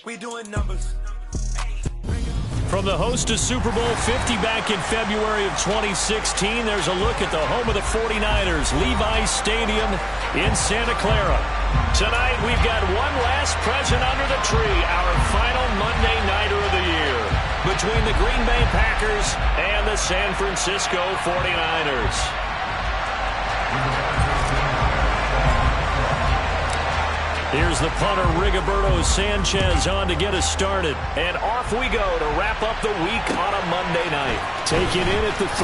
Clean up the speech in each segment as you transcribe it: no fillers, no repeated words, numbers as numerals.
We doing numbers. From the host to Super Bowl 50 back in February of 2016, there's a look at the home of the 49ers, Levi's Stadium in Santa Clara. Tonight, we've got one last present under the tree, our final Monday Nighter of the year, between the Green Bay Packers and the San Francisco 49ers. Here's the punter, Rigoberto Sanchez, on to get us started. And off we go to wrap up the week on a Monday night. Take it in at the 3.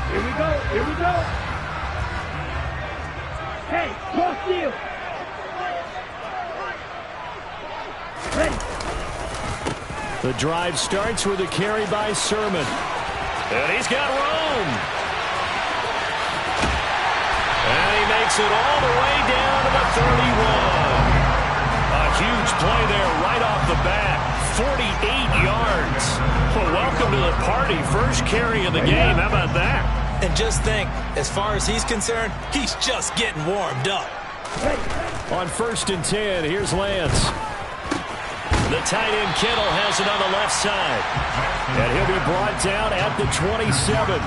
Here we go, here we go. Hey, cross field. The drive starts with a carry by Sermon. And he's got room. And he makes it all the way down to the 31. A huge play there right off the bat. 48 yards. Well, welcome to the party. First carry of the game. How about that? And just think, as far as he's concerned, he's just getting warmed up. On 1st and 10, here's Lance. The tight end Kittle has it on the left side. And he'll be brought down at the 27.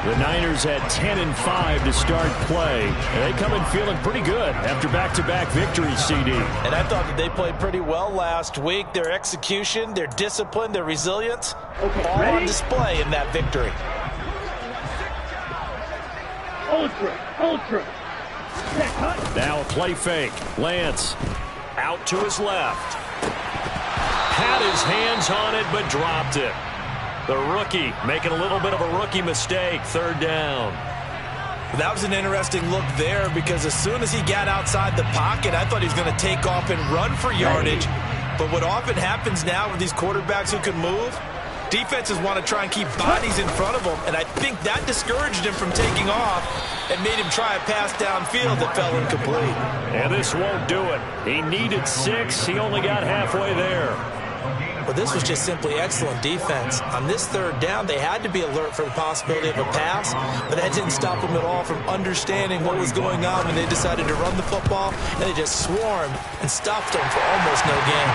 The Niners had 10-5 to start play. And they come in feeling pretty good after back-to-back victories, CD. And I thought that they played pretty well last week. Their execution, their discipline, their resilience, all on display in that victory. Ultra. Now a play fake. Lance out to his left. Had his hands on it, but dropped it. The rookie making a little bit of a rookie mistake. 3rd down. That was an interesting look there because as soon as he got outside the pocket, I thought he was going to take off and run for yardage. But what often happens now with these quarterbacks who can move, defenses want to try and keep bodies in front of them, and I think that discouraged him from taking off and made him try a pass downfield that fell incomplete. And this won't do it. He needed 6. He only got halfway there. But this was just simply excellent defense. On this 3rd down, they had to be alert for the possibility of a pass, but that didn't stop them at all from understanding what was going on when they decided to run the football, and they just swarmed and stopped them for almost no gain.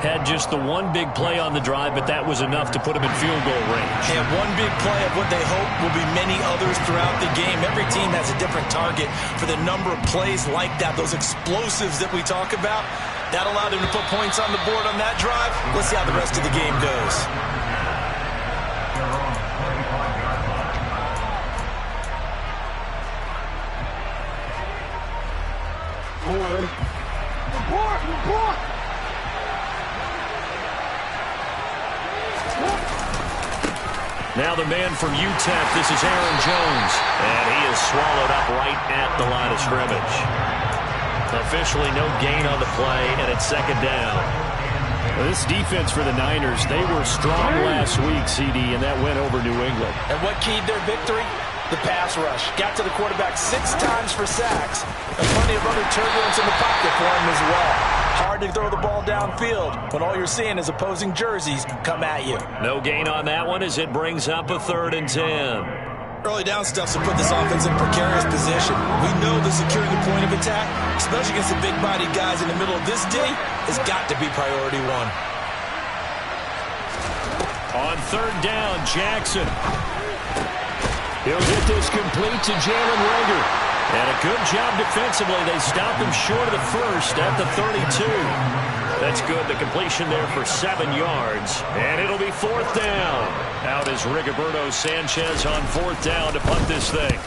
Had just the one big play on the drive, but that was enough to put him in field goal range. And one big play of what they hope will be many others throughout the game. Every team has a different target for the number of plays like that, those explosives that we talk about. That allowed him to put points on the board on that drive. Let's see how the rest of the game goes. Report. Now the man from UTEP, this is Aaron Jones. And he is swallowed up right at the line of scrimmage. Officially no gain on the play, and it's 2nd down. Well, this defense for the Niners, they were strong last week, CD, and that went over New England. And what keyed their victory? The pass rush. Got to the quarterback 6 times for sacks, and plenty of other turbulence in the pocket for him as well. Hard to throw the ball downfield when all you're seeing is opposing jerseys come at you. No gain on that one as it brings up a 3rd and 10. Early down stuff to put this offense in precarious position. We know the securing the point of attack, especially against the big-bodied guys in the middle of this D, has got to be priority 1. On 3rd down, Jackson. He'll get this complete to Jalen Reagor. And a good job defensively. They stopped him short of the 1st at the 32. That's good. The completion there for 7 yards. And it'll be 4th down. Out is Rigoberto Sanchez on 4th down to punt this thing.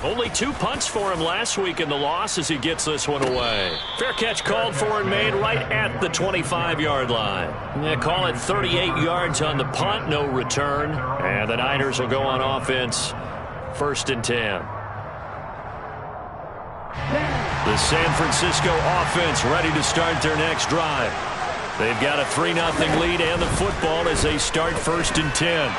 Only 2 punts for him last week in the loss as he gets this one away. Fair catch called for and made right at the 25-yard line. Yeah, call it 38 yards on the punt, no return. And the Niners will go on offense. 1st and 10. The San Francisco offense ready to start their next drive. They've got a 3-0 lead and the football as they start 1st and 10.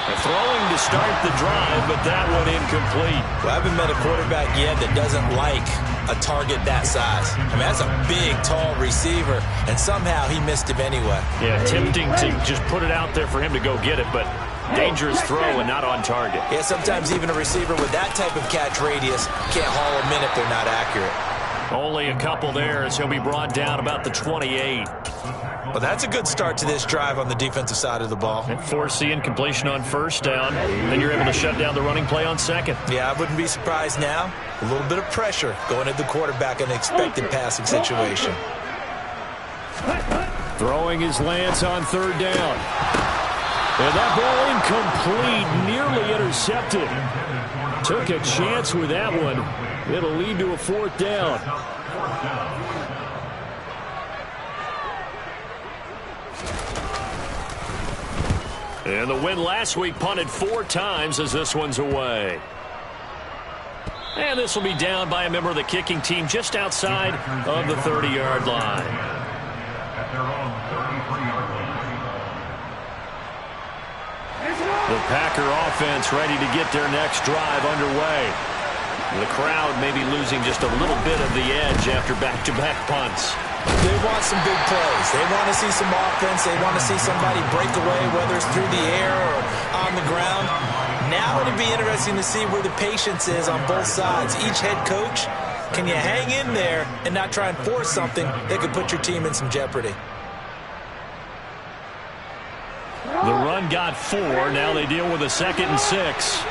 Throwing to start the drive, but that one incomplete. Well, I haven't met a quarterback yet that doesn't like a target that size. I mean, that's a big, tall receiver, and somehow he missed him anyway. Yeah, tempting to just put it out there for him to go get it, but dangerous throw and not on target. Yeah, sometimes even a receiver with that type of catch radius can't haul them in if they're not accurate. Only a couple there as he'll be brought down about the 28. Well, that's a good start to this drive on the defensive side of the ball. And force the incompletion on first down. Then you're able to shut down the running play on second. Yeah, I wouldn't be surprised now. A little bit of pressure going at the quarterback in an expected passing situation. Throwing his Lance on third down. And that ball incomplete, nearly intercepted. Took a chance with that one. It'll lead to a fourth down. And the win last week punted 4 times as this one's away. And this will be down by a member of the kicking team just outside of the 30-yard line. The Packer offense ready to get their next drive underway. The crowd may be losing just a little bit of the edge after back-to-back punts. They want some big plays. They want to see some offense. They want to see somebody break away, whether it's through the air or on the ground. Now it'll be interesting to see where the patience is on both sides. Each head coach, can you hang in there and not try and force something that could put your team in some jeopardy? The run got 4. Now they deal with a 2nd and 6.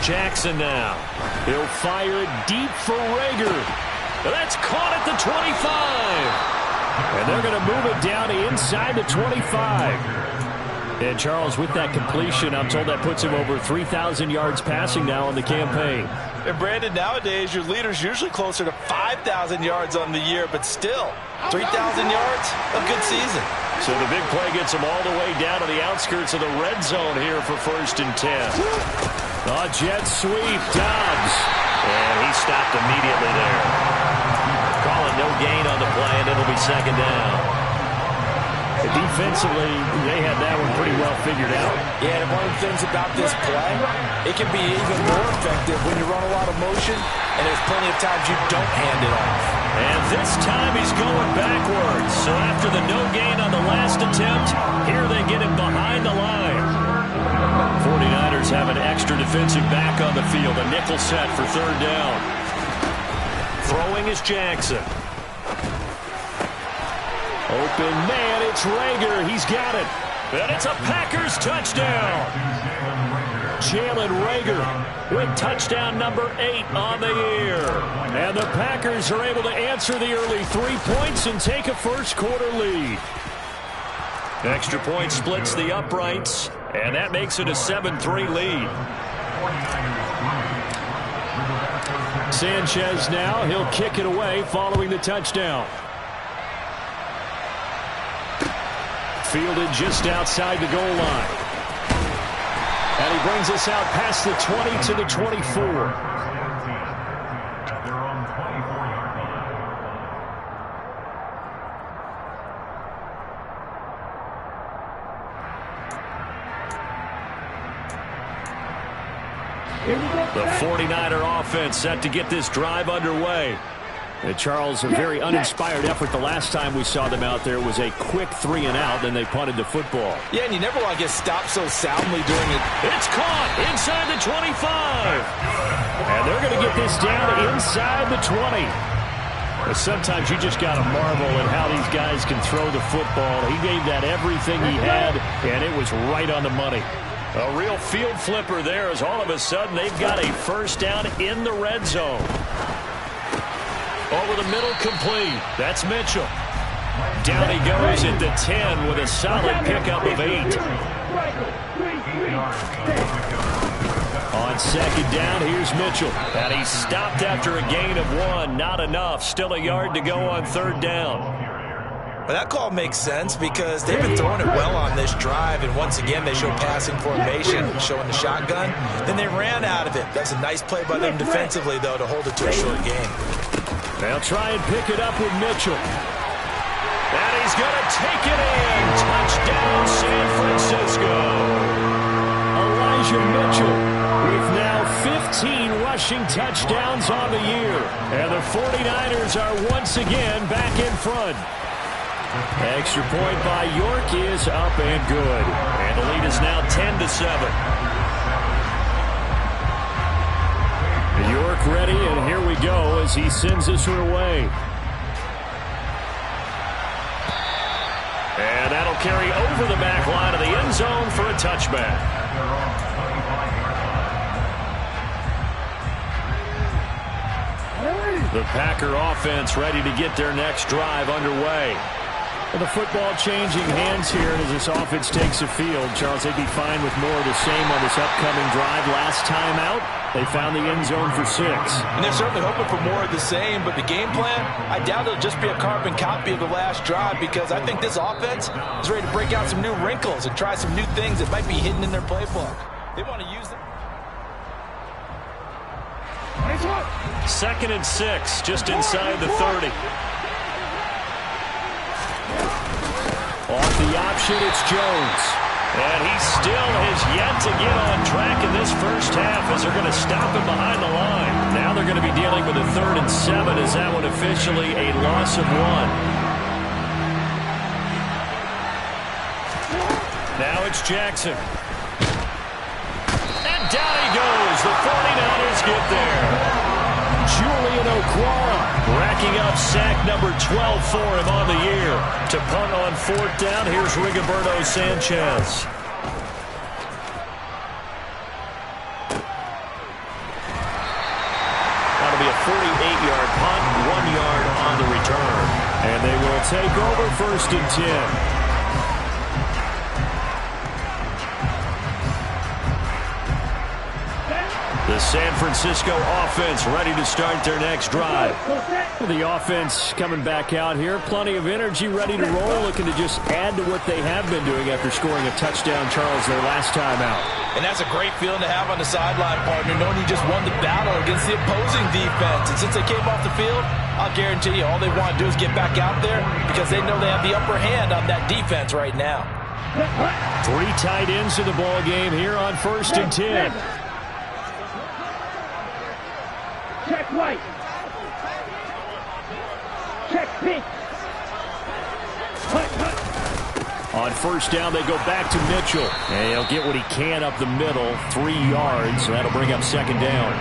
Jackson now. He'll fire it deep for Rager. That's caught at the 25. And they're going to move it down inside the 25. And Charles, with that completion, I'm told that puts him over 3,000 yards passing now on the campaign. And Brandon, nowadays your leader's usually closer to 5,000 yards on the year, but still, 3,000 yards, a good season. So the big play gets him all the way down to the outskirts of the red zone here for 1st and 10. A jet sweep, Dobbs. And he stopped immediately there. Calling no gain on the play, and it'll be 2nd down. Defensively, they had that one pretty well figured out. Yeah, and one of the things about this play, it can be even more effective when you run a lot of motion, and there's plenty of times you don't hand it off. And this time he's going backwards. So after the no gain on the last attempt, here they get him behind the line. 49ers have an extra defensive back on the field. A nickel set for 3rd down. Throwing is Jackson. Open man, it's Rager. He's got it. And it's a Packers touchdown. Jalen Rager with touchdown number 8 on the year. And the Packers are able to answer the early 3 points and take a first-quarter lead. Extra point splits the uprights, and that makes it a 7-3 lead. Sanchez now, he'll kick it away following the touchdown. Fielded just outside the goal line. And he brings us out past the 20 to the 24. The 49er offense set to get this drive underway. And Charles, a very uninspired effort the last time we saw them out there was a quick 3 and out, then they punted the football. Yeah, and you never want to get stopped so soundly during it. It's caught inside the 25. And they're going to get this down inside the 20. But sometimes you just got to marvel at how these guys can throw the football. He gave that everything he had, and it was right on the money. A real field flipper there as all of a sudden they've got a first down in the red zone. Over the middle, complete. That's Mitchell. Down he goes at the 10 with a solid pickup of 8. On 2nd down, here's Mitchell. And he's stopped after a gain of 1. Not enough. Still a yard to go on 3rd down. Well, that call makes sense because they've been throwing it well on this drive, and once again they show passing formation, showing the shotgun. Then they ran out of it. That's a nice play by them defensively, though, to hold it to a short game. They'll try and pick it up with Mitchell. And he's going to take it in. Touchdown, San Francisco. Elijah Mitchell with now 15 rushing touchdowns on the year. And the 49ers are once again back in front. Extra point by York is up and good. And the lead is now 10-7. York ready, and here we go as he sends this one away. And that'll carry over the back line of the end zone for a touchback. The Packer offense ready to get their next drive underway. And the football changing hands here as this offense takes the field. Charles, they'd be fine with more of the same on this upcoming drive. Last time out, they found the end zone for 6. And they're certainly hoping for more of the same, but the game plan, I doubt it'll just be a carbon copy of the last drive, because I think this offense is ready to break out some new wrinkles and try some new things that might be hidden in their playbook. They want to use them. 2nd and 6, just inside the 30. Off the option, it's Jones. And he still has yet to get on track in this first half as they're going to stop him behind the line. Now they're going to be dealing with a 3rd and 7 as that one officially a loss of 1. Now it's Jackson. And down he goes. The 49ers get there. Julian Okwara racking up sack number 12 for him on the year. To punt on 4th down, here's Rigoberto Sanchez. That'll be a 48-yard punt, 1 yard on the return. And they will take over 1st and 10. The San Francisco offense ready to start their next drive. The offense coming back out here. Plenty of energy, ready to roll, looking to just add to what they have been doing after scoring a touchdown, Charles, their last time out. And that's a great feeling to have on the sideline, partner, knowing you just won the battle against the opposing defense. And since they came off the field, I'll guarantee you all they want to do is get back out there because they know they have the upper hand on that defense right now. 3 tight ends in the ball game here on 1st and 10. Check white. Check pink. On 1st down, they go back to Mitchell. And he'll get what he can up the middle, 3 yards. So that'll bring up 2nd down.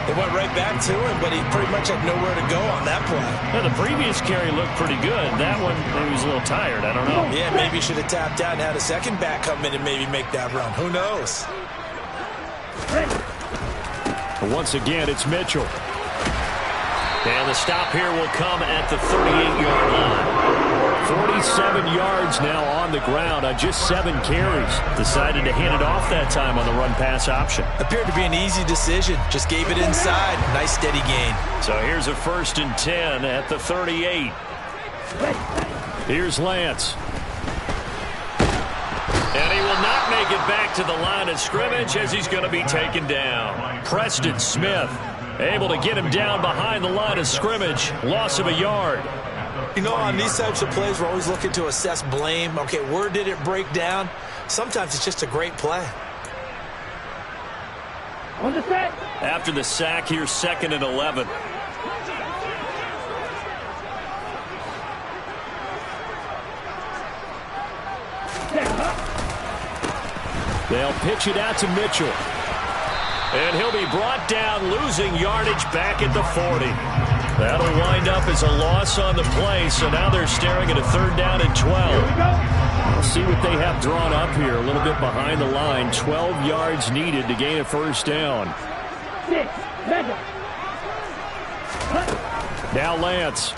They went right back to him, but he pretty much had nowhere to go on that play. Well, the previous carry looked pretty good. That one, maybe he was a little tired. I don't know. Yeah, maybe he should have tapped out and had a second back come in and maybe make that run. Who knows? But once again, it's Mitchell. And the stop here will come at the 38-yard line. 47 yards now on the ground on just 7 carries. Decided to hand it off that time on the run-pass option. Appeared to be an easy decision. Just gave it inside. Nice steady gain. So here's a 1st and 10 at the 38. Here's Lance. And he will not make it back to the line of scrimmage as he's going to be taken down. Preston Smith able to get him down behind the line of scrimmage. Loss of a yard. You know, on these types of plays, we're always looking to assess blame. Okay, where did it break down? Sometimes it's just a great play. On the set. After the sack, here's 2nd and 11. They'll pitch it out to Mitchell. And he'll be brought down, losing yardage back at the 40. That'll wind up as a loss on the play, so now they're staring at a 3rd down and 12. We'll see what they have drawn up here. A little bit behind the line. 12 yards needed to gain a 1st down. Now Lance.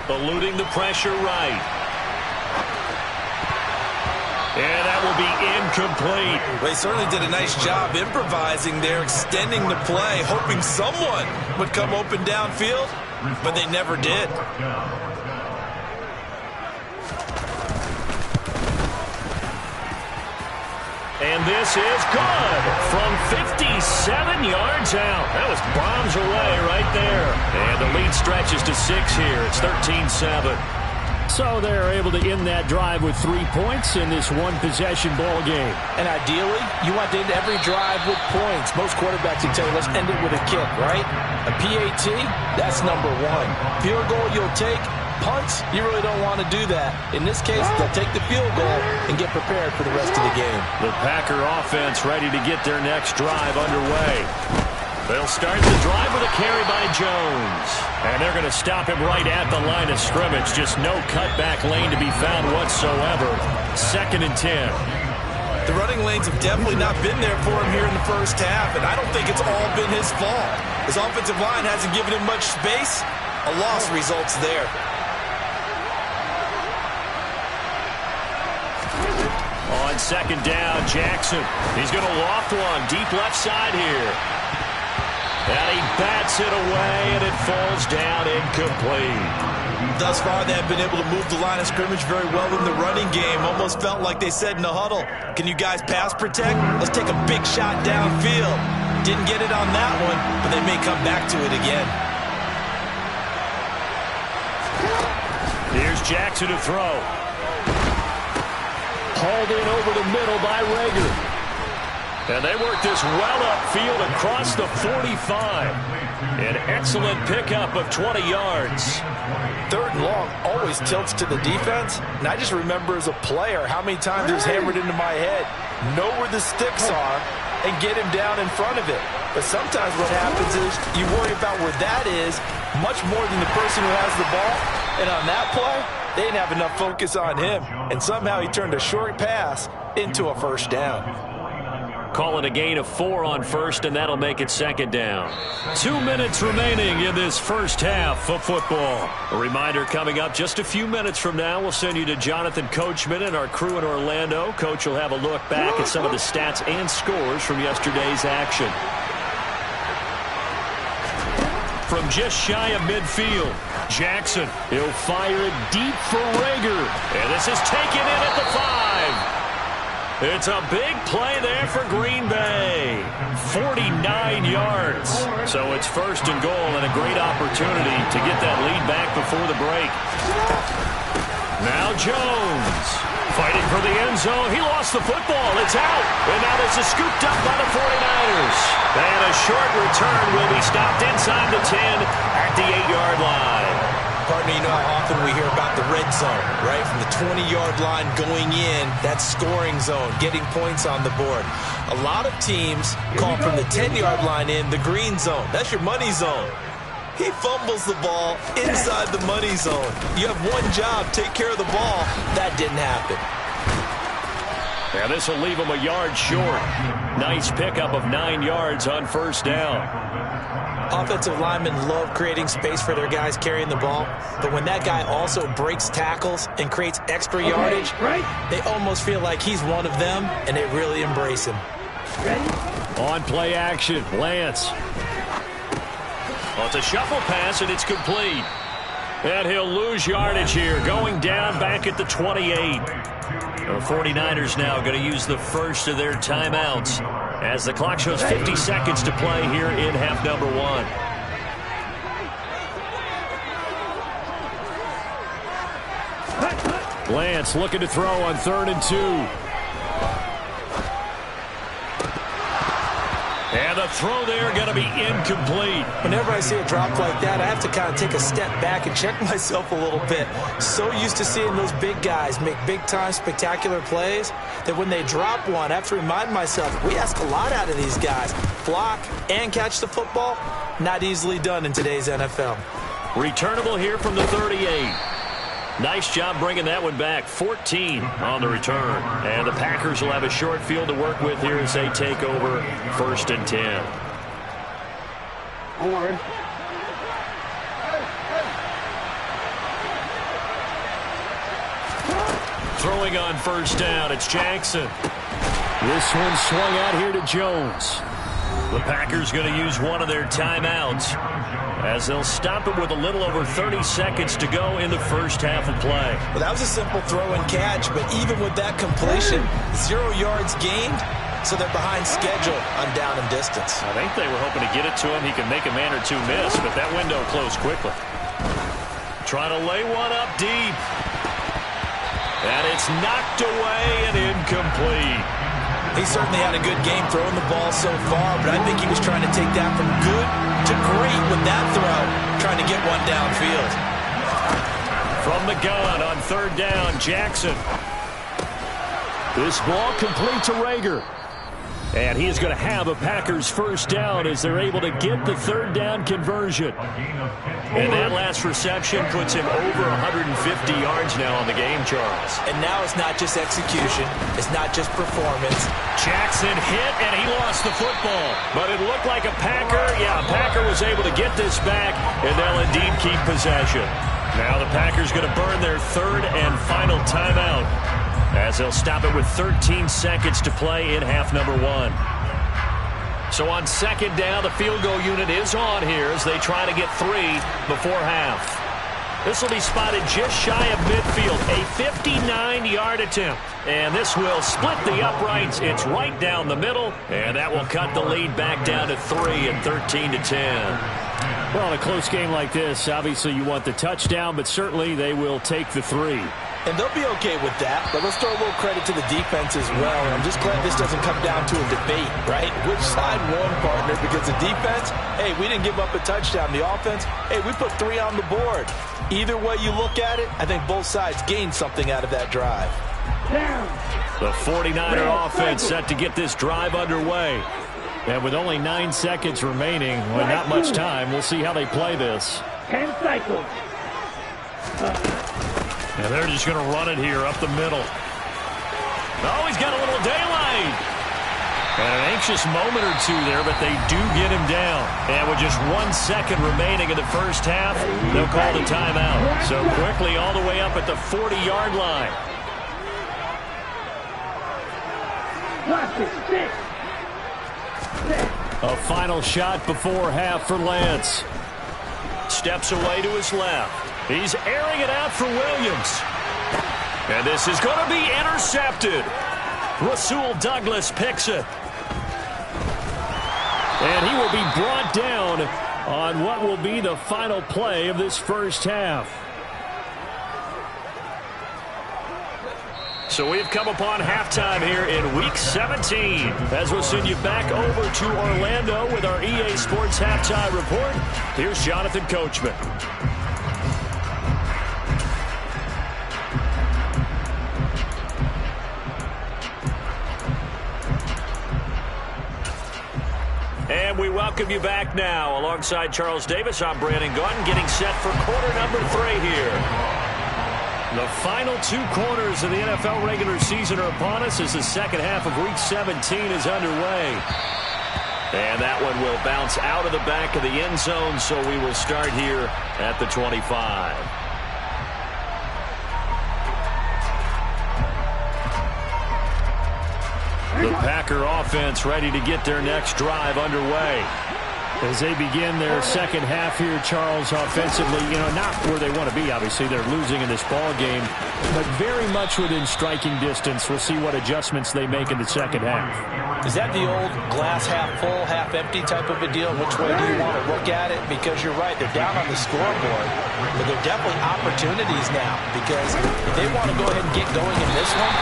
Eluding the pressure right. And that will be incomplete. Well, he certainly did a nice job improvising there, extending the play, hoping someone would come open downfield, but they never did. And this is good from 57 yards out. That was bombs away right there. And the lead stretches to 6 here. It's 13-7. So they're able to end that drive with 3 points in this one-possession ball game. And ideally, you want to end every drive with points. Most quarterbacks would tell you, let's end it with a kick, right? A PAT, that's number 1. Field goal you'll take. Punts, you really don't want to do that. In this case, they'll take the field goal and get prepared for the rest of the game. The Packer offense ready to get their next drive underway. They'll start the drive with a carry by Jones. And they're going to stop him right at the line of scrimmage. Just no cutback lane to be found whatsoever. 2nd and 10. The running lanes have definitely not been there for him here in the first half, and I don't think it's all been his fault. His offensive line hasn't given him much space. A loss results there. On 2nd down, Jackson. He's going to loft one deep left side here. And he bats it away, and it falls down incomplete. Thus far, they have been able to move the line of scrimmage very well in the running game. Almost felt like they said in the huddle, can you guys pass protect? Let's take a big shot downfield. Didn't get it on that one, but they may come back to it again. Here's Jackson to throw. Hauled in over the middle by Rager. And they work this well upfield across the 45. An excellent pickup of 20 yards. 3rd and long always tilts to the defense. And I just remember as a player how many times it was hammered into my head. Know where the sticks are and get him down in front of it. But sometimes what happens is you worry about where that is much more than the person who has the ball. And on that play, they didn't have enough focus on him. And somehow he turned a short pass into a 1st down. Call it a gain of 4 on 1st, and that'll make it 2nd down. 2 minutes remaining in this first half of football. A reminder coming up just a few minutes from now. We'll send you to Jonathan Coachman and our crew in Orlando. Coach will have a look back at some of the stats and scores from yesterday's action. From just shy of midfield, Jackson. He'll fire it deep for Rager. And this is taken in at the 5. It's a big play there for Green Bay. 49 yards. So it's 1st and goal and a great opportunity to get that lead back before the break. Now Jones fighting for the end zone. He lost the football. It's out. And now this is scooped up by the 49ers. And a short return will be stopped inside the 10 at the 8-yard line. Partner, you know how often we hear about the red zone, right? From the 20-yard line going in, that scoring zone, getting points on the board. A lot of teams call from the 10-yard line in the green zone. That's your money zone. He fumbles the ball inside the money zone. You have one job, take care of the ball. That didn't happen. And this will leave him a yard short. Nice pickup of 9 yards on 1st down. Offensive linemen love creating space for their guys carrying the ball, but when that guy also breaks tackles and creates extra yardage, they almost feel like he's one of them, and they really embrace him. On play action, Lance. Well, it's a shuffle pass, and it's complete. And he'll lose yardage here, going down back at the 28. The 49ers now going to use the first of their timeouts as the clock shows 50 seconds to play here in half number 1. Lance looking to throw on 3rd and 2. And the throw there going to be incomplete. Whenever I see a drop like that, I have to kind of take a step back and check myself a little bit. So used to seeing those big guys make big-time spectacular plays that when they drop one, I have to remind myself, we ask a lot out of these guys. Block and catch the football, not easily done in today's NFL. Returnable here from the 38. Nice job bringing that one back. 14 on the return. And the Packers will have a short field to work with here as they take over 1st and 10. Onward. Throwing on 1st down, it's Jackson. This one swung out here to Jones. The Packers going to use one of their timeouts as they'll stop it with a little over 30 seconds to go in the first half of play. Well, that was a simple throw and catch, but even with that completion, 0 yards gained, So they're behind schedule on down and distance. I think they were hoping to get it to him. He can make a man or two miss, but that window closed quickly. Trying to lay one up deep. And it's knocked away and incomplete. He certainly had a good game throwing the ball so far, but I think he was trying to take that from good to great with that throw, trying to get one downfield. From the gun on third down, Jackson. This ball complete to Rager. And he is going to have a Packers first down as they're able to get the third down conversion. And that last reception puts him over 150 yards now on the game, Charles. And now it's not just execution. It's not just performance. Jackson hit, and he lost the football. But it looked like a Packer. Yeah, a Packer was able to get this back, and they'll indeed keep possession. Now the Packers going to burn their third and final timeout, as they'll stop it with 13 seconds to play in half number one. So on second down, the field goal unit is on here as they try to get 3 before half. This will be spotted just shy of midfield, a 59-yard attempt. And this will split the uprights. It's right down the middle, and that will cut the lead back down to 3 and 13-10. Well, in a close game like this, obviously you want the touchdown, but certainly they will take the 3. And they'll be okay with that, but let's throw a little credit to the defense as well. I'm just glad this doesn't come down to a debate, right? Which side won, partner? Because the defense, hey, we didn't give up a touchdown. The offense, hey, we put 3 on the board. Either way you look at it, I think both sides gained something out of that drive. The 49er offense set to get this drive underway. And with only 9 seconds remaining, with not much time, we'll see how they play this. 10 cycles. And they're just going to run it here up the middle. Oh, he's got a little daylight. And an anxious moment or two there, but they do get him down. And with just 1 second remaining in the first half, they'll call the timeout. So quickly all the way up at the 40-yard line. Watch it, 6. A final shot before half for Lance. Steps away to his left. He's airing it out for Williams. And this is going to be intercepted. Rasul Douglas picks it. And he will be brought down on what will be the final play of this first half. So we've come upon halftime here in Week 17. As we'll send you back over to Orlando with our EA Sports Halftime Report, here's Jonathan Coachman. And we welcome you back now. Alongside Charles Davis, I'm Brandon Gunn, getting set for quarter number 3 here. The final 2 quarters of the NFL regular season are upon us as the second half of Week 17 is underway. And that one will bounce out of the back of the end zone, so we will start here at the 25. The Packer offense ready to get their next drive underway. As they begin their second half here, Charles, offensively, not where they want to be. Obviously, they're losing in this ball game, but very much within striking distance. We'll see what adjustments they make in the second half. Is that the old glass half full, half empty type of a deal? Which way do you want to look at it? Because you're right, they're down on the scoreboard, but they're definitely opportunities now. Because if they want to go ahead and get going in this one,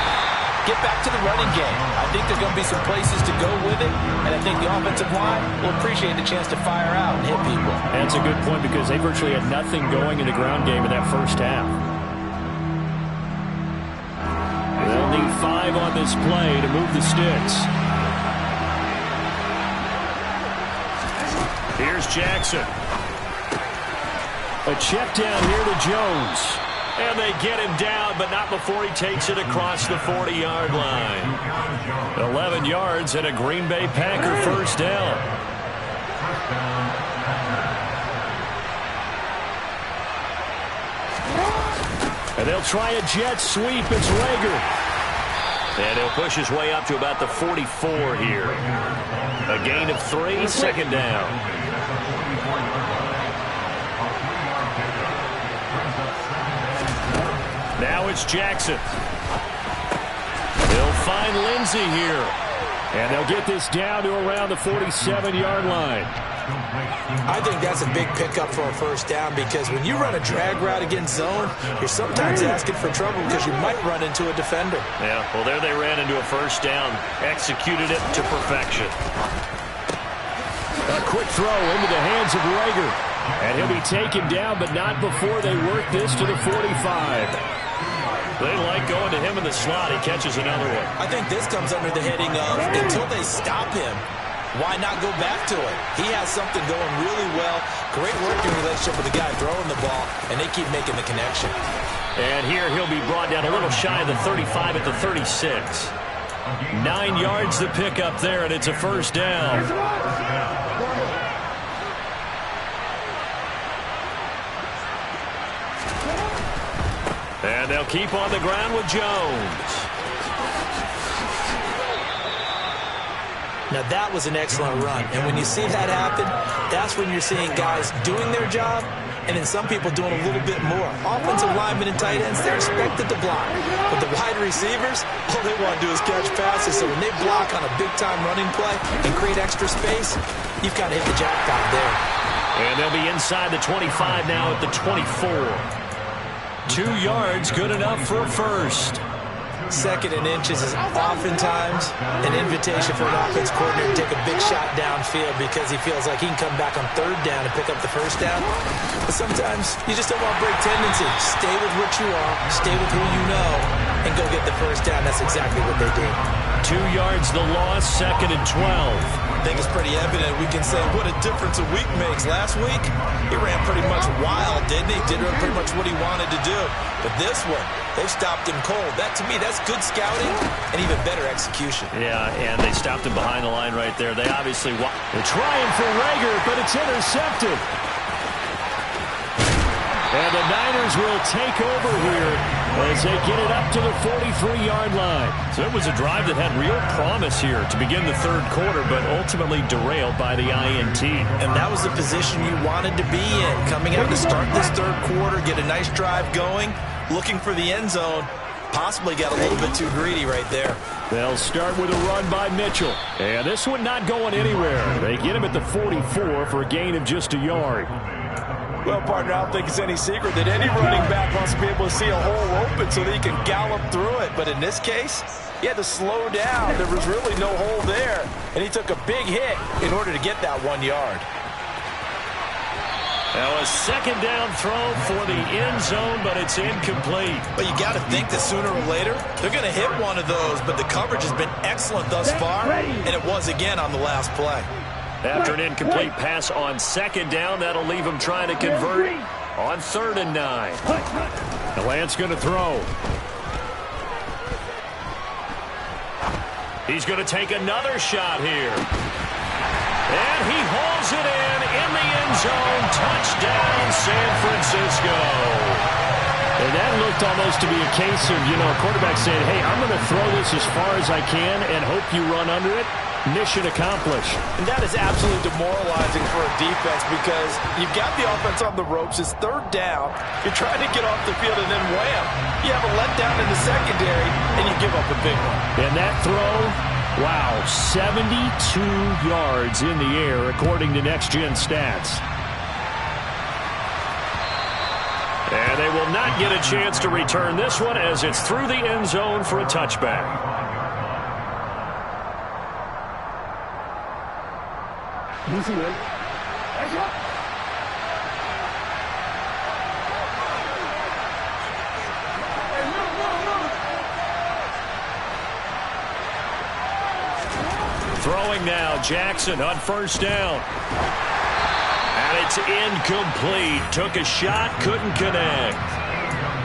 get back to the running game. I think there are going to be some places to go with it, and I think the offensive line will appreciate the chance to fire out and hit people. That's a good point because they virtually had nothing going in the ground game in that first half. They'll need 5 on this play to move the sticks. Here's Jackson. A check down here to Jones. And they get him down, but not before he takes it across the 40-yard line. 11 yards and a Green Bay Packer first down. And they'll try a jet sweep. It's Rager. And he'll push his way up to about the 44 here. A gain of 3, second down. Now it's Jackson. He'll find Lindsey here. And they'll get this down to around the 47-yard line. I think that's a big pickup for a first down because when you run a drag route against zone, you're sometimes asking for trouble because you might run into a defender. Yeah, well, there they ran into a first down. Executed it to perfection. A quick throw into the hands of Rager. And he'll be taken down, but not before they work this to the 45. They like going to him in the slot. He catches another one. I think this comes under the heading of until they stop him, why not go back to it? He has something going really well. Great working relationship with the guy throwing the ball, and they keep making the connection. And here he'll be brought down a little shy of the 35 at the 36. 9 yards to pick up there, and it's a first down. And they'll keep on the ground with Jones. Now that was an excellent run. And when you see that happen, that's when you're seeing guys doing their job and then some people doing a little bit more. Offensive linemen and tight ends, they're expected to block. But the wide receivers, all they want to do is catch passes. So when they block on a big-time running play and create extra space, you've kind of hit the jackpot there. And they'll be inside the 25 now at the 24. 2 yards, good enough for a first. Second and inches is oftentimes an invitation for an offense coordinator to take a big shot downfield because he feels like he can come back on third down and pick up the first down. But sometimes you just don't want to break tendency. Stay with what you are, stay with who you know, and go get the first down. That's exactly what they did. 2 yards the loss, second and 12. I think it's pretty evident. We can say what a difference a week makes. Last week, he ran pretty much wild, didn't he? Did pretty much what he wanted to do. But this one, they stopped him cold. That, to me, that's good scouting and even better execution. Yeah, and they stopped him behind the line right there. They obviously they're trying for Rager, but it's intercepted. And the Niners will take over here as they get it up to the 43-yard line. So it was a drive that had real promise here to begin the third quarter, but ultimately derailed by the INT. And that was the position you wanted to be in. Coming out to start this third quarter, get a nice drive going, looking for the end zone. Possibly got a little bit too greedy right there. They'll start with a run by Mitchell. And this one not going anywhere. They get him at the 44 for a gain of just a yard. Well, partner, I don't think it's any secret that any running back wants to be able to see a hole open so that he can gallop through it. But in this case, he had to slow down. There was really no hole there. And he took a big hit in order to get that 1 yard. Now a second down throw for the end zone, but it's incomplete. But you got to think that sooner or later, they're going to hit one of those. But the coverage has been excellent thus far, and it was again on the last play. After an incomplete pass on second down, that'll leave him trying to convert on 3rd and 9. The Lance going to throw. He's going to take another shot here. And he hauls it in the end zone. Touchdown, San Francisco. And that looked almost to be a case of, a quarterback saying, hey, I'm going to throw this as far as I can and hope you run under it. Mission accomplished. And that is absolutely demoralizing for a defense because you've got the offense on the ropes. It's third down. You're trying to get off the field, and then wham, you have a letdown in the secondary, and you give up a big one. And that throw, wow, 72 yards in the air, according to Next Gen Stats. And they will not get a chance to return this one as it's through the end zone for a touchback. Throwing now, Jackson on first down. And it's incomplete. Took a shot, couldn't connect.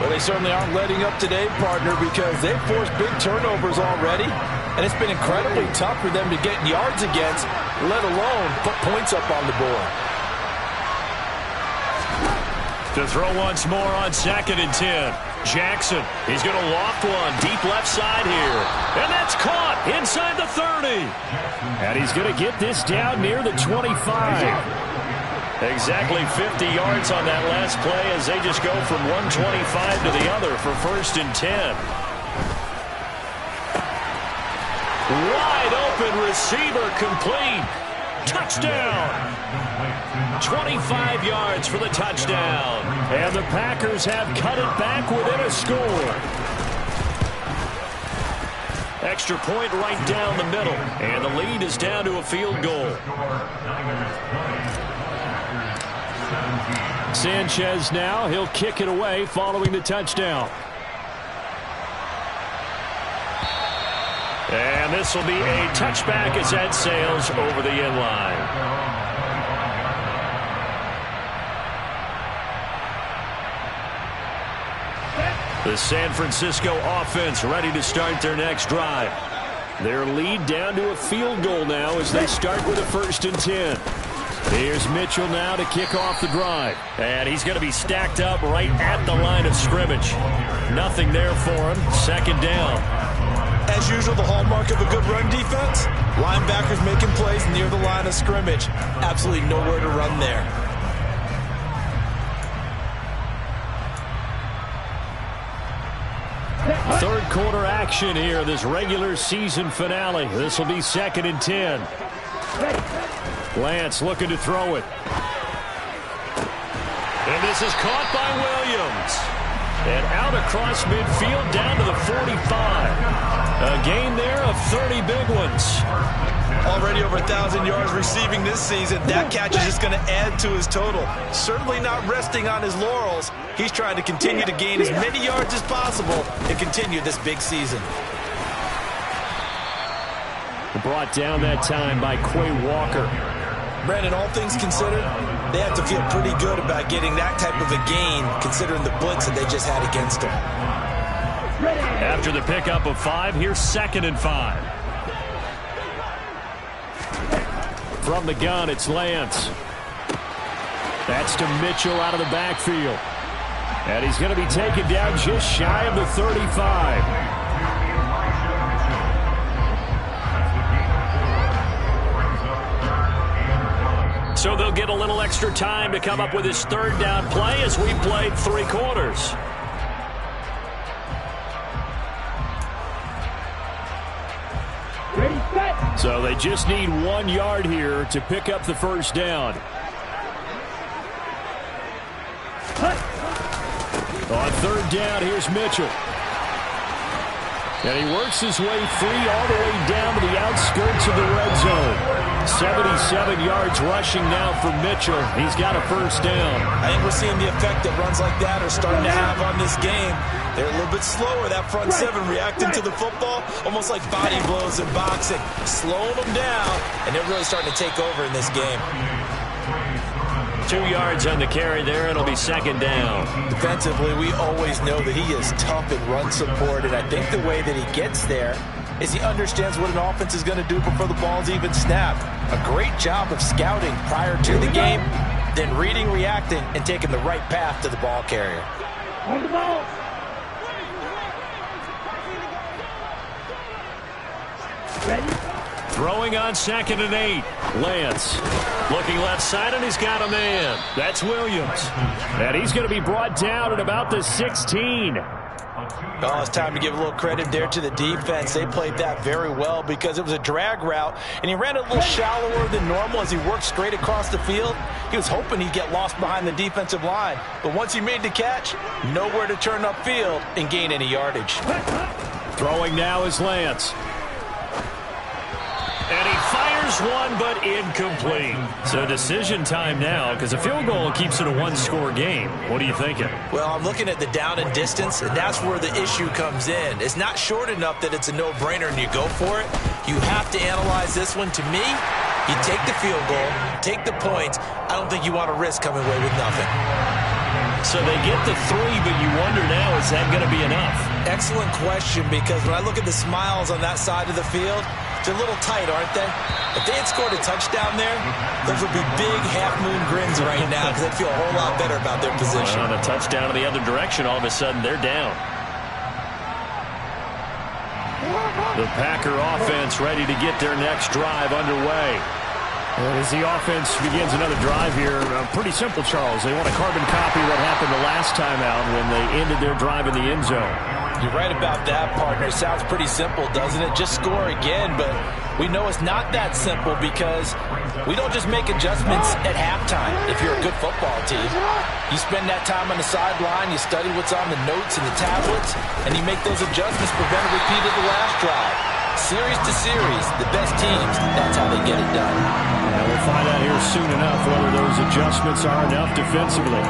Well, they certainly aren't letting up today, partner, because they've forced big turnovers already. And it's been incredibly tough for them to get yards against, let alone put points up on the board. To throw once more on 2nd and 10. Jackson, he's going to loft one deep left side here. And that's caught inside the 30. And he's going to get this down near the 25. Exactly 50 yards on that last play as they just go from 125 to the other for 1st and 10. Wide open receiver complete. Touchdown. 25 yards for the touchdown. And the Packers have cut it back within a score. Extra point right down the middle. And the lead is down to a field goal. Sanchez now. He'll kick it away following the touchdown. And this will be a touchback as that sails over the end line. The San Francisco offense ready to start their next drive. Their lead down to a field goal now as they start with a 1st and 10. Here's Mitchell now to kick off the drive. And he's going to be stacked up right at the line of scrimmage. Nothing there for him. 2nd down. As usual, the hallmark of a good run defense, linebackers making plays near the line of scrimmage. Absolutely nowhere to run there. Third quarter action here, this regular season finale. This will be 2nd and 10. Lance looking to throw it. And this is caught by Williams. And out across midfield down to the 45. A gain there of 30 big ones. Already over 1,000 yards receiving this season. That catch is just going to add to his total. Certainly not resting on his laurels. He's trying to continue to gain as many yards as possible and continue this big season. Brought down that time by Quay Walker. Brandon, all things considered, they have to feel pretty good about getting that type of a gain considering the blitz that they just had against them. After the pickup of 5, here's 2nd and 5. From the gun, it's Lance. That's to Mitchell out of the backfield. And he's going to be taken down just shy of the 35. So they'll get a little extra time to come up with his 3rd down play as we played 3 quarters. So they just need 1 yard here to pick up the 1st down. On 3rd down, here's Mitchell. And he works his way free all the way down to the outskirts of the red zone. 77 yards rushing now for Mitchell. He's got a 1st down. I think we're seeing the effect that runs like that are starting to have on this game. They're a little bit slower, that front 7 reacting to the football, almost like body blows in boxing, slowing them down, and they're really starting to take over in this game. 2 yards on the carry there. It'll be 2nd down. Defensively, we always know that he is tough in run support, and I think the way that he gets there is he understands what an offense is going to do before the ball's even snapped. A great job of scouting prior to the game, then reading, reacting, and taking the right path to the ball carrier. On the ball. Ready? Throwing on 2nd and 8. Lance looking left side, and he's got a man. That's Williams. And he's going to be brought down at about the 16. Oh, it's time to give a little credit there to the defense. They played that very well because it was a drag route, and he ran a little shallower than normal as he worked straight across the field. He was hoping he'd get lost behind the defensive line, but once he made the catch, nowhere to turn upfield and gain any yardage. Throwing now is Lance. And he fires one, but incomplete. So decision time now, because a field goal keeps it a 1-score game. What are you thinking? Well, I'm looking at the down and distance, and that's where the issue comes in. It's not short enough that it's a no-brainer and you go for it. You have to analyze this one. To me, you take the field goal, take the points. I don't think you want to risk coming away with nothing. So they get the 3, but you wonder now, is that going to be enough? Excellent question, because when I look at the smiles on that side of the field, they're a little tight, aren't they? If they had scored a touchdown there, those would be big half-moon grins right now because they'd feel a whole lot better about their position. On a touchdown in the other direction, all of a sudden they're down. The Packer offense ready to get their next drive underway. As the offense begins another drive here, pretty simple, Charles. They want to carbon copy what happened the last time out when they ended their drive in the end zone. You're right about that, partner. It sounds pretty simple, doesn't it? Just score again, but we know it's not that simple because we don't just make adjustments at halftime if you're a good football team. You spend that time on the sideline, you study what's on the notes and the tablets, and you make those adjustments, prevent a repeat of the last drive. Series to series, the best teams, that's how they get it done. And we'll find out here soon enough whether those adjustments are enough defensively.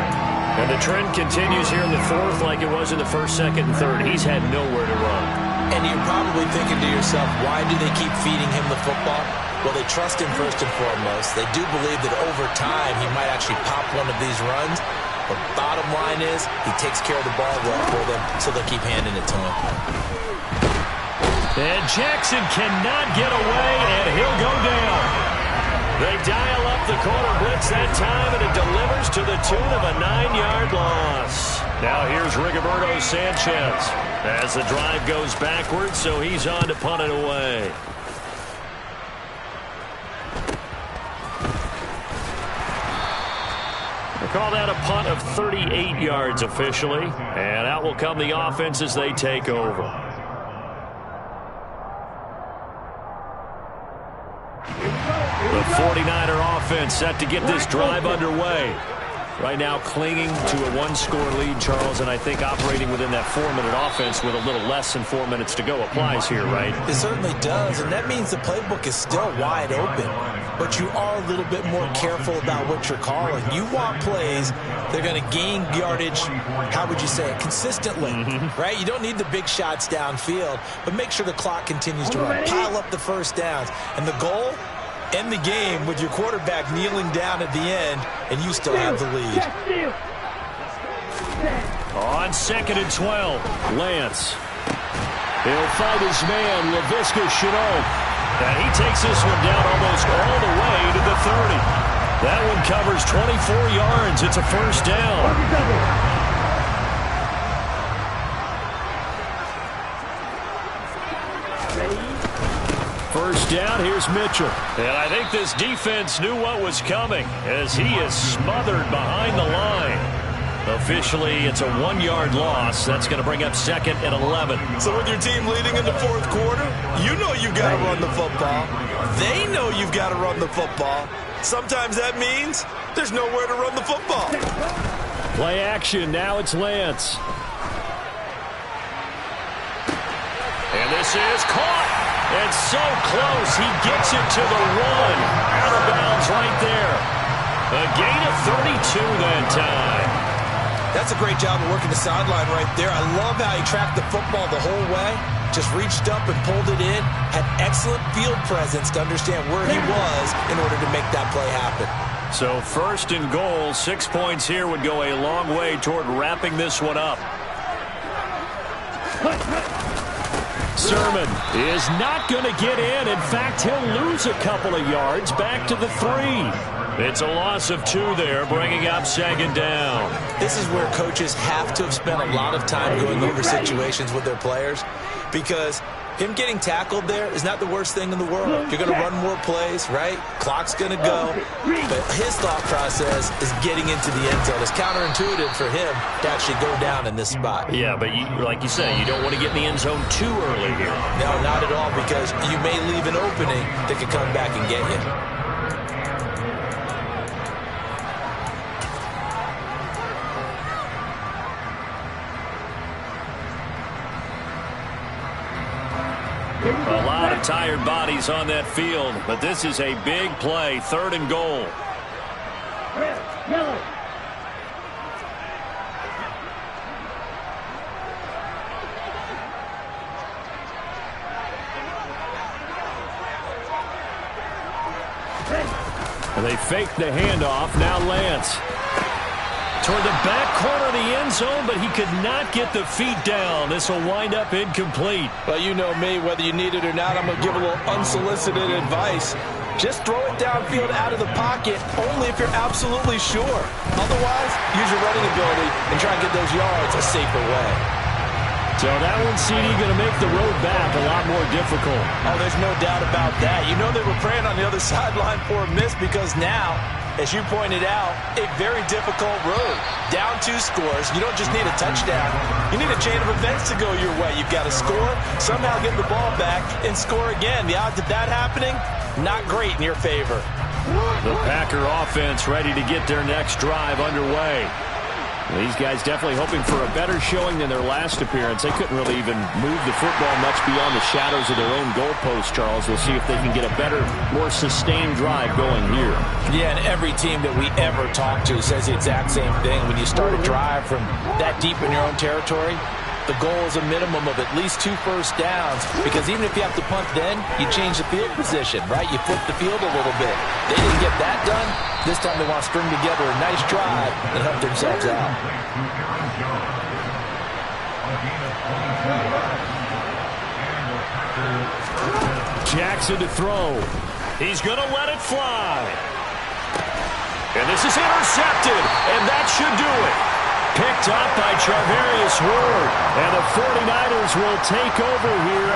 And the trend continues here in the fourth like it was in the first, second, and third. He's had nowhere to run. And you're probably thinking to yourself, why do they keep feeding him the football? Well, they trust him first and foremost. They do believe that over time he might actually pop one of these runs. But bottom line is, he takes care of the ball well for them, so they'll keep handing it to him. And Jackson cannot get away, and he'll go down. They dial up the corner blitz that time, and it delivers to the tune of a 9-yard loss. Now here's Rigoberto Sanchez as the drive goes backwards, so he's on to punt it away. They call that a punt of 38 yards officially, and out will come the offense as they take over. The 49er offense set to get this drive underway. Right now clinging to a one-score lead, Charles, and I think operating within that 4-minute offense with a little less than 4 minutes to go applies here, right? It certainly does, and that means the playbook is still wide open. But you are a little bit more careful about what you're calling. You want plays that are going to gain yardage, how would you say it, consistently, right? You don't need the big shots downfield, but make sure the clock continues to run. Pile up the first downs. And the goal? End the game with your quarterback kneeling down at the end, and you still have the lead. On 2nd and 12, Lance. He'll fight his man, Laviska Shenault. And he takes this one down almost all the way to the 30. That one covers 24 yards. It's a first down. First down, here's Mitchell. And I think this defense knew what was coming as he is smothered behind the line. Officially, it's a 1-yard loss. That's going to bring up 2nd and 11. So with your team leading in the fourth quarter, you know you've got to run the football. They know you've got to run the football. Sometimes that means there's nowhere to run the football. Play action. Now it's Lance. And this is caught. And so close. He gets it to the 1. Out of bounds right there. A gain of 32 that time. That's a great job of working the sideline right there. I love how he tracked the football the whole way. Just reached up and pulled it in. Had excellent field presence to understand where he was in order to make that play happen. So 1st and goal. 6 points here would go a long way toward wrapping this one up. Sermon is not going to get in. In fact, he'll lose a couple of yards back to the 3. It's a loss of 2 there, bringing up 2nd down. This is where coaches have to have spent a lot of time going over situations with their players, because him getting tackled there is not the worst thing in the world. You're going to run more plays, right? Clock's going to go. But his thought process is getting into the end zone. It's counterintuitive for him to actually go down in this spot. Yeah, but like you say, you don't want to get in the end zone too early here. No, not at all, because you may leave an opening that could come back and get you. A lot of tired bodies on that field, but this is a big play. 3rd and goal. Yellow. And they fake the handoff. Now Lance. Toward the back corner of the end zone, but he could not get the feet down. This will wind up incomplete. Well, you know me, whether you need it or not, I'm going to give a little unsolicited advice. Just throw it downfield out of the pocket, only if you're absolutely sure. Otherwise, use your running ability and try and get those yards a safer way. So that one, CD, going to make the road back a lot more difficult. Oh, there's no doubt about that. You know they were praying on the other sideline for a miss because now, as you pointed out, a very difficult road. Down 2 scores. You don't just need a touchdown. You need a chain of events to go your way. You've got to score, somehow get the ball back, and score again. The odds of that happening, not great in your favor. The Packer offense ready to get their next drive underway. These guys definitely hoping for a better showing than their last appearance. They couldn't really even move the football much beyond the shadows of their own goalpost, Charles. We'll see if they can get a better, more sustained drive going here. Yeah, and every team that we ever talk to says the exact same thing. When you start a drive from that deep in your own territory, the goal is a minimum of at least 2 first downs, because even if you have to punt then, you change the field position, right? You flip the field a little bit. They didn't get that done. This time they want to string together a nice drive and help themselves out. Jackson to throw. He's going to let it fly. And this is intercepted, and that should do it. Picked up by Charvarius Ward, and the 49ers will take over here